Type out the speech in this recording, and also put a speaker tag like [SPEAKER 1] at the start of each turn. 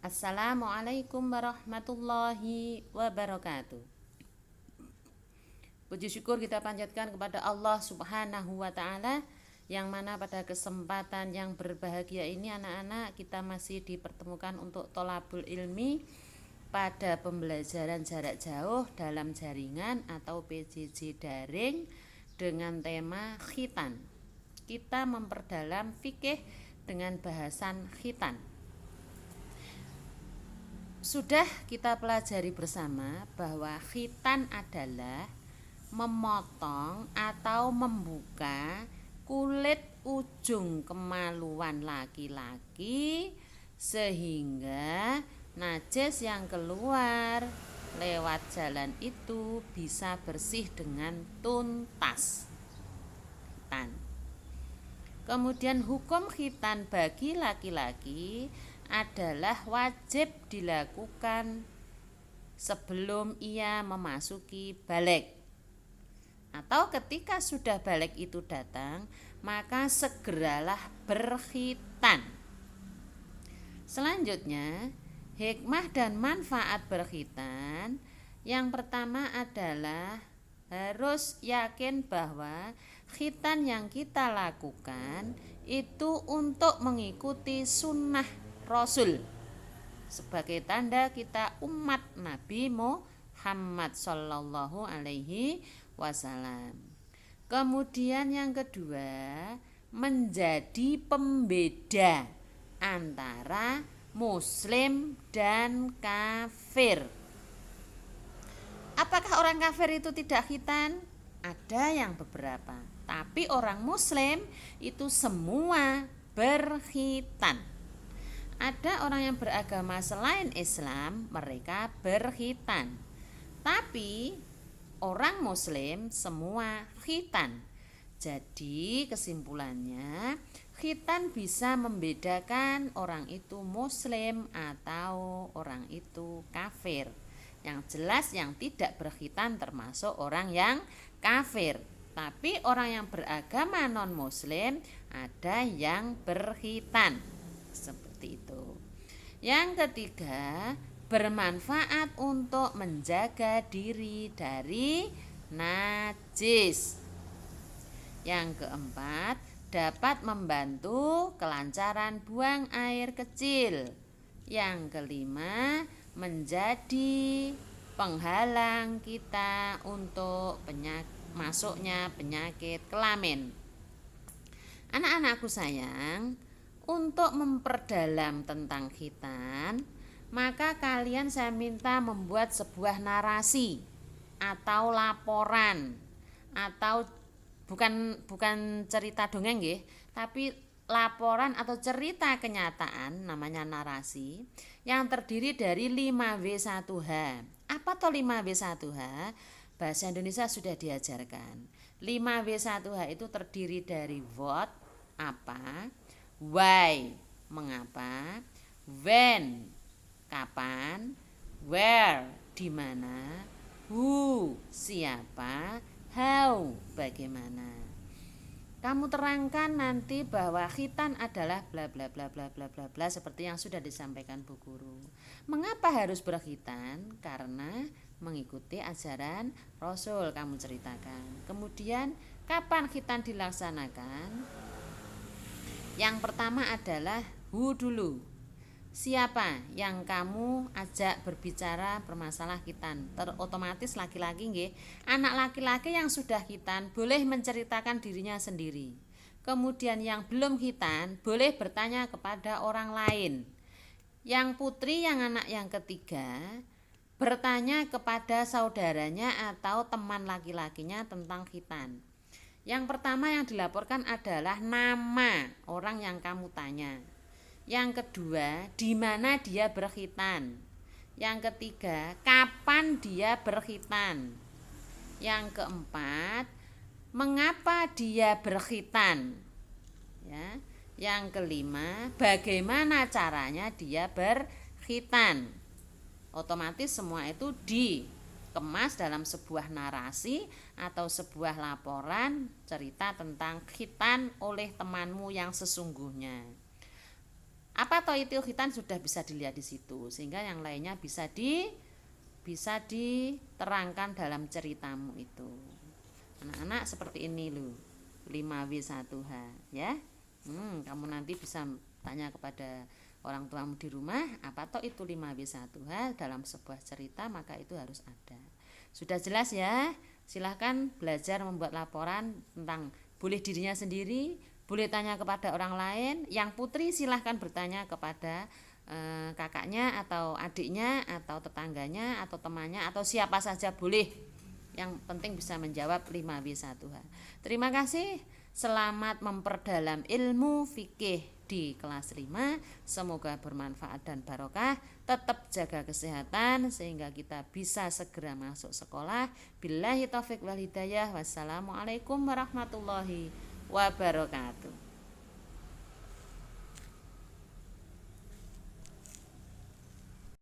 [SPEAKER 1] Assalamualaikum warahmatullahi wabarakatuh. Puji syukur kita panjatkan kepada Allah Subhanahu wa taala, yang mana pada kesempatan yang berbahagia ini anak-anak kita masih dipertemukan untuk tholabul ilmi pada pembelajaran jarak jauh dalam jaringan atau PJJ daring dengan tema khitan. Kita memperdalam fikih dengan bahasan khitan. Sudah kita pelajari bersama bahwa khitan adalah memotong atau membuka kulit ujung kemaluan laki-laki sehingga najis yang keluar lewat jalan itu bisa bersih dengan tuntas. Khitan. Kemudian hukum khitan bagi laki-laki adalah wajib dilakukan sebelum ia memasuki balik, atau ketika sudah balik itu datang, maka segeralah berkhitan. Selanjutnya, hikmah dan manfaat berkhitan. Yang pertama adalah harus yakin bahwa khitan yang kita lakukan itu untuk mengikuti sunnah Rasul sebagai tanda kita umat Nabi Muhammad Sallallahu Alaihi Wasallam. Kemudian yang kedua, menjadi pembeda antara muslim dan kafir. Apakah orang kafir itu tidak khitan? Ada yang beberapa, tapi orang muslim itu semua berkhitan. Ada orang yang beragama selain Islam, mereka berkhitan. Tapi orang muslim semua khitan. Jadi kesimpulannya, khitan bisa membedakan orang itu muslim atau orang itu kafir. Yang jelas yang tidak berkhitan termasuk orang yang kafir. Tapi orang yang beragama non muslim ada yang berkhitan. Seperti itu. Yang ketiga, bermanfaat untuk menjaga diri dari najis. Yang keempat, dapat membantu kelancaran buang air kecil. Yang kelima, menjadi penghalang kita untuk masuknya penyakit kelamin. Anak-anakku sayang, untuk memperdalam tentang khitan, maka kalian saya minta membuat sebuah narasi atau laporan, atau bukan cerita dongeng nggih, tapi laporan atau cerita kenyataan, namanya narasi, yang terdiri dari 5W1H. Apa toh 5W1H? Bahasa Indonesia sudah diajarkan. 5W1H itu terdiri dari what, apa, why, mengapa, when, kapan, where, di mana, who, siapa, how, bagaimana. Kamu terangkan nanti bahwa khitan adalah bla bla bla bla bla bla bla seperti yang sudah disampaikan Bu Guru. Mengapa harus berkhitan? Karena mengikuti ajaran Rasul, kamu ceritakan. Kemudian kapan khitan dilaksanakan? Yang pertama adalah who dulu. Siapa yang kamu ajak berbicara bermasalah khitan? Otomatis laki-laki nggih. Anak laki-laki yang sudah khitan boleh menceritakan dirinya sendiri. Kemudian yang belum khitan boleh bertanya kepada orang lain. Yang putri, yang anak yang ketiga, bertanya kepada saudaranya atau teman laki-lakinya tentang khitan. Yang pertama yang dilaporkan adalah nama orang yang kamu tanya. Yang kedua, di mana dia berkhitan. Yang ketiga, kapan dia berkhitan. Yang keempat, mengapa dia berkhitan. Ya. Yang kelima, bagaimana caranya dia berkhitan. Otomatis semua itu dikemas dalam sebuah narasi atau sebuah laporan cerita tentang khitan oleh temanmu yang sesungguhnya. Apa toh itu khitan sudah bisa dilihat di situ, sehingga yang lainnya bisa diterangkan dalam ceritamu itu. Anak-anak seperti ini loh, 5W1H ya. Kamu nanti bisa tanya kepada orang tuamu di rumah, apa toh itu 5W1H dalam sebuah cerita, maka itu harus ada. Sudah jelas ya? Silahkan belajar membuat laporan tentang boleh dirinya sendiri, boleh tanya kepada orang lain. Yang putri silahkan bertanya kepada kakaknya atau adiknya atau tetangganya atau temannya atau siapa saja boleh, yang penting bisa menjawab 5W1H. Terima kasih, selamat memperdalam ilmu fikih di kelas 5. Semoga bermanfaat dan barokah. Tetap jaga kesehatan sehingga kita bisa segera masuk sekolah. Billahi taufik wal hidayah. Wassalamualaikum warahmatullahi wabarakatuh.